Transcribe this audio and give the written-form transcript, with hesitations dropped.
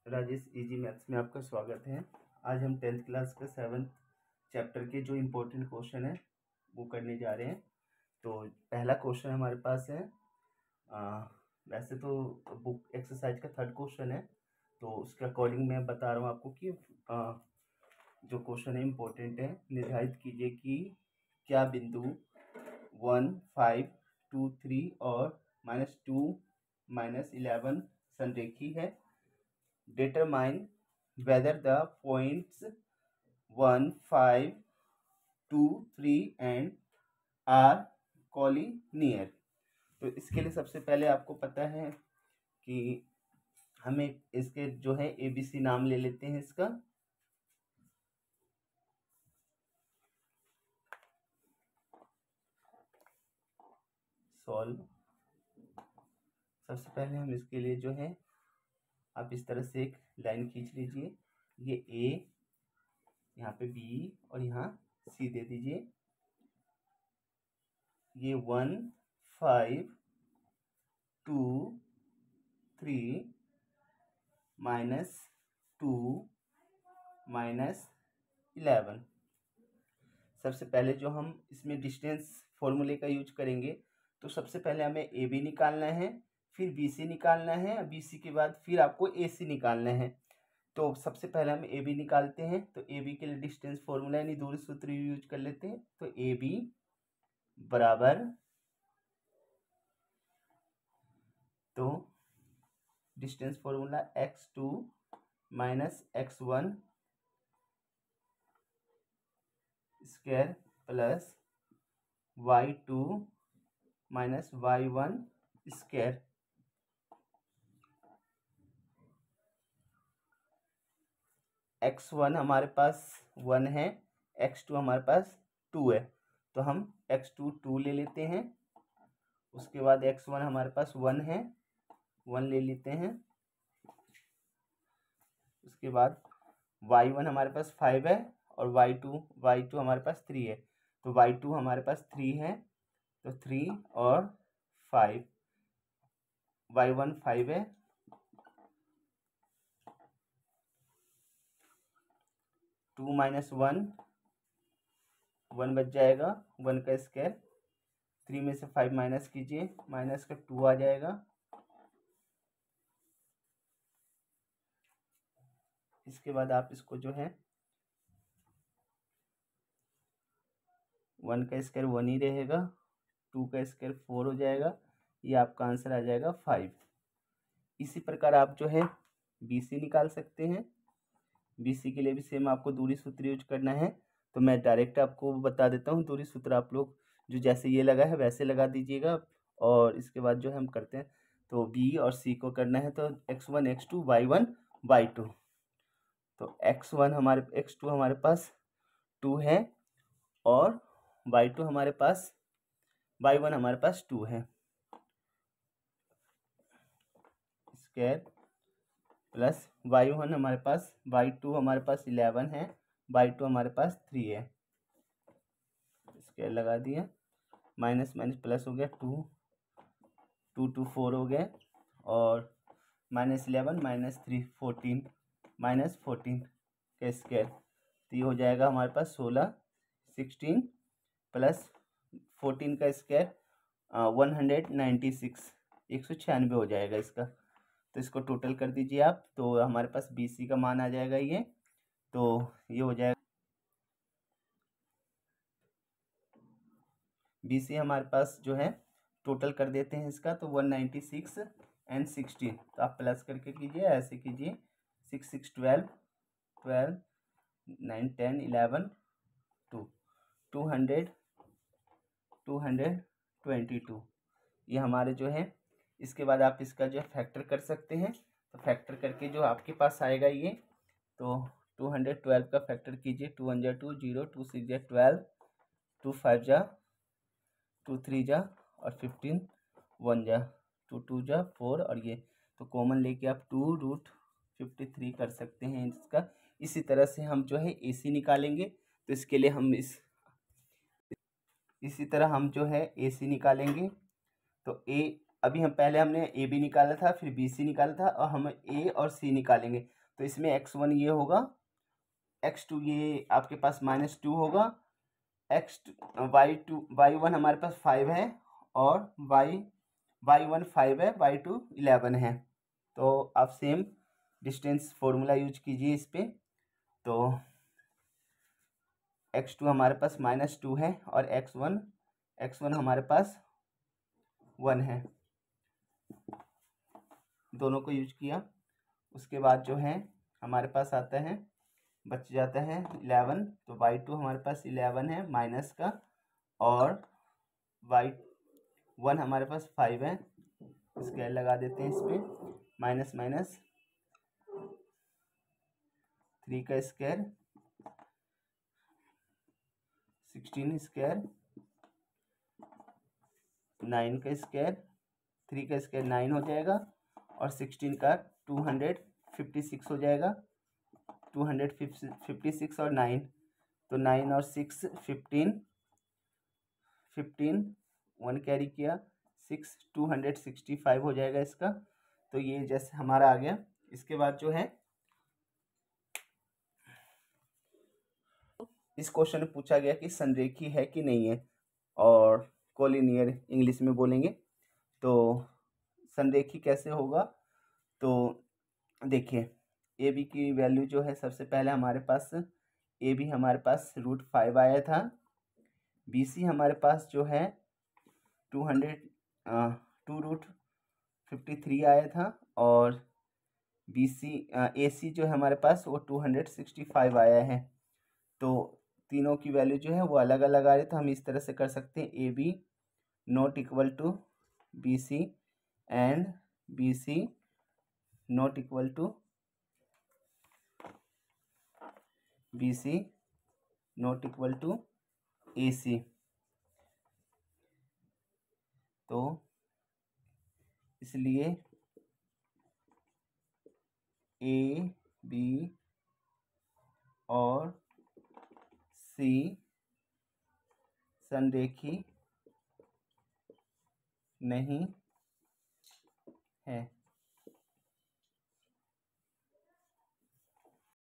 Rajesh easy maths में आपका स्वागत है। आज हम 10th क्लास का 7th चैप्टर के जो इम्पोर्टेंट क्वेश्चन है वो करने जा रहे हैं। तो पहला क्वेश्चन हमारे पास है, वैसे तो बुक एक्सरसाइज का 3rd क्वेश्चन है, तो उसके अकॉर्डिंग मैं बता रहा हूँ आपको कि जो क्वेश्चन है इम्पोर्टेंट है। निर्धारित कीजिए कि क्या बिंदु 1, 5, 2, 3 और -2, -11 संरेखी है। Determine whether the points 1, 5, 2, 3 and are collinear। तो इसके लिए सबसे पहले आपको पता है कि हमें इसके जो है ABC नाम ले लेते हैं इसका। सॉल्व। सबसे पहले हम इसके लिए जो है आप इस तरह से एक लाइन खींच लीजिए। ये A, यहाँ पे B और यहाँ C दे दीजिए। ये 1, 5, 2, 3 -2 -11। सबसे पहले जो हम इसमें डिस्टेंस फॉर्मूले का यूज करेंगे, तो सबसे पहले हमें ए बी निकालना है, फिर बी सी निकालना है, बी सी के बाद फिर आपको ए सी निकालना है। तो सबसे पहले हम ए बी निकालते हैं। तो ए बी के लिए डिस्टेंस फॉर्मूला यानी दूरी सूत्र यूज कर लेते हैं। तो ए बी बराबर, तो distance formula x2 - x1 square plus y2 - y1 square. x1 हमारे पास 1 है, x2 हमारे पास 2 है, तो हम x2 2 ले लेते हैं। उसके बाद x1 हमारे पास 1 है, 1 ले लेते हैं। उसके बाद y1 हमारे पास 5 है और y2 हमारे पास 3 है, तो y2 हमारे पास 3 है, तो 3 और 5, y1 5 है, 2 - 1 1 बच जाएगा, 1 का स्क्वायर। 3 में से 5 माइनस कीजिए, माइनस का 2 आ जाएगा। इसके बाद आप इसको जो है 1 का स्क्वायर 1 ही रहेगा, 2 का स्क्वायर 4 हो जाएगा, ये आपका आंसर आ जाएगा 5। इसी प्रकार आप जो है BC निकाल सकते हैं। BC के लिए भी सेम आपको दूरी सूत्र यूज करना है। तो मैं डायरेक्ट आपको बता देता हूँ दूरी सूत्र, आप लोग जो जैसे ये लगा है वैसे लगा दीजिएगा। और इसके बाद जो है हम करते हैं, तो B और C को करना है, तो x1 x2 y1 y2। तो x2 हमारे पास 2 है और y1 हमारे पास 2 है, स्क्वायर प्लस y1 हमारे पास y2 हमारे पास 11 है, y2 हमारे पास 3 है, स्क्वायर लगा दिया। माइनस माइनस प्लस हो गया, 2 2 4 हो गया, और -11 - 3 14 -14 का स्क्वायर, तो ये हो जाएगा हमारे पास 16 16 प्लस 14 का स्क्वायर 196 196 हो जाएगा इसका। तो इसको टोटल कर दीजिए आप, तो हमारे पास BC का मान आ जाएगा ये, तो ये हो जाएगा BC हमारे पास जो है टोटल कर देते हैं इसका, तो 196 एंड 16, तो आप प्लस करके कीजिए, ऐसे कीजिए, 6 6 12 12 9 10 11 2 200 222 ये हमारे जो है। इसके बाद आप इसका जो है फैक्टर कर सकते हैं, तो फैक्टर करके जो आपके पास आएगा ये, तो 212 का फैक्टर कीजिए, 2 1 2 0 2 6 12 2 5 2 3 जा और 15 1 जा 2 2 जा 4, और ये तो कॉमन लेके आप 2√53 कर सकते हैं इसका। इसी तरह से हम जो है AC निकालेंगे, तो इसके लिए हम इसी तरह हम जो है AC निकालेंगे। तो अभी हम पहले हमने ए बी निकाला था, फिर बी सी निकाला था, और हम ए और सी निकालेंगे। तो इसमें x1 ये होगा, x2 ये आपके पास -2 होगा, y1 हमारे पास 5 है, और y1 5 है, y2 11 है। तो आप सेम डिस्टेंस फॉर्मूला यूज कीजिए इस पर। तो x2 हमारे पास -2 है, और x1 हमारे पास 1 है, दोनों को यूज किया। उसके बाद जो है हमारे पास आता है, बच जाता है 11। तो y2 हमारे पास 11 है माइनस का, और y1 हमारे पास 5 है। स्क्वायर लगा देते हैं इस पर, माइनस माइनस 3 का स्क्वायर 16 स्क्वायर, 9 का स्क्वायर, 3 का स्क्वायर 9 हो जाएगा, और 16 का 256 हो जाएगा। 256 और 9, तो 9 और 6 15, 1 कैरी किया, 6 265 हो जाएगा इसका। तो ये जैसे हमारा आ गया। इसके बाद जो है इस क्वेश्चन में पूछा गया कि संरेखी है कि नहीं है, और कोलिनियर इंग्लिश में बोलेंगे। तो संरेखी कैसे होगा, तो देखिए ए बी की वैल्यू जो है, सबसे पहले हमारे पास ए बी हमारे पास √5 आया था, बी सी हमारे पास जो है 2√53 आया था, और बी सी ए सी जो है हमारे पास वो 265 आया है। तो तीनों की वैल्यू जो है वो अलग अलग आ रही है। तो हम इस तरह से कर सकते हैं, A B not equal to B C, and B C not equal to B C not equal to A C. तो इसलिए ए बी और सी संरेखी नहीं है।